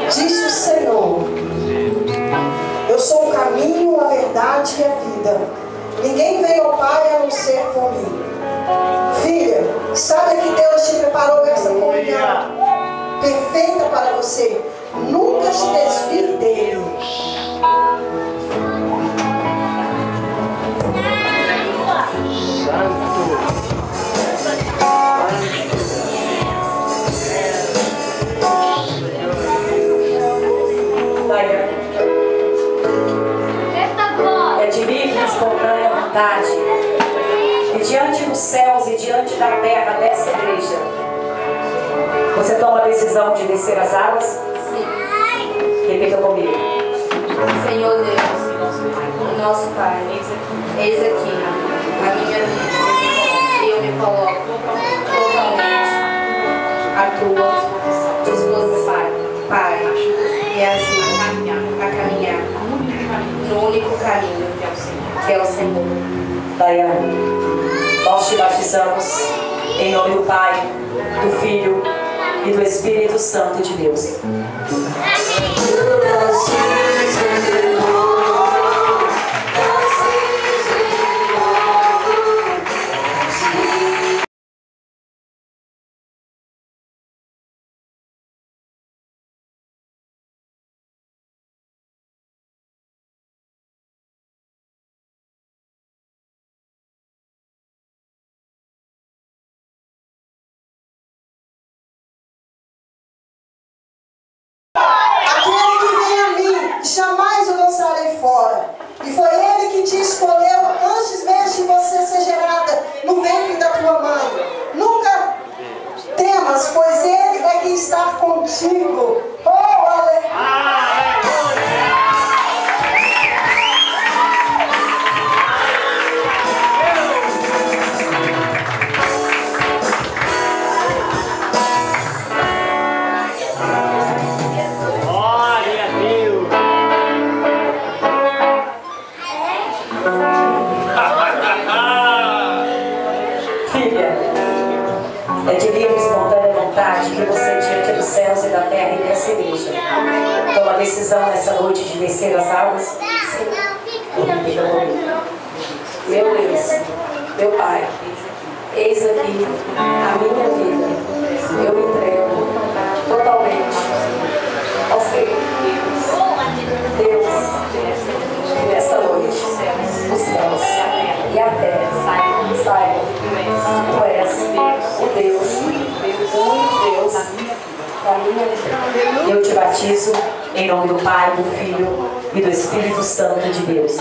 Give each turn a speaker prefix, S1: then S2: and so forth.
S1: Disse o Senhor: eu sou o caminho, a verdade e a vida. Ninguém veio ao Pai a não ser por mim. Filha, sabe que Deus te preparou essa comunhão perfeita para você. Nunca te desvie dele.
S2: É de livre e espontânea vontade, e diante dos céus e diante da terra dessa igreja, você toma a decisão de descer as águas? Sim. Repita comigo.
S3: Senhor Deus, nosso Pai, eis aqui a minha vida, e eu me coloco totalmente à tua disposição. Pai, me ajuda a caminhar no único caminho que é o Senhor.
S2: Daiane, nós te batizamos em nome do Pai, do Filho e do Espírito Santo de Deus.
S1: Jamais o lançarei fora. E foi Ele que te escolheu antes mesmo de você ser gerada no ventre da tua mãe. Nunca temas, pois Ele é que está contigo. Oh, aleluia!
S2: É de livre e espontânea vontade que você, diante dos céus e da terra e dessa igreja, toma a decisão nessa noite de descer as águas? Meu Deus, meu Pai, eis aqui a minha vida. Eu me entrego totalmente ao Senhor. Deus, nessa noite, os céus e a terra saibam que tu és o Deus, o único Deus da minha vida. Eu te batizo em nome do Pai, do Filho e do Espírito Santo de Deus.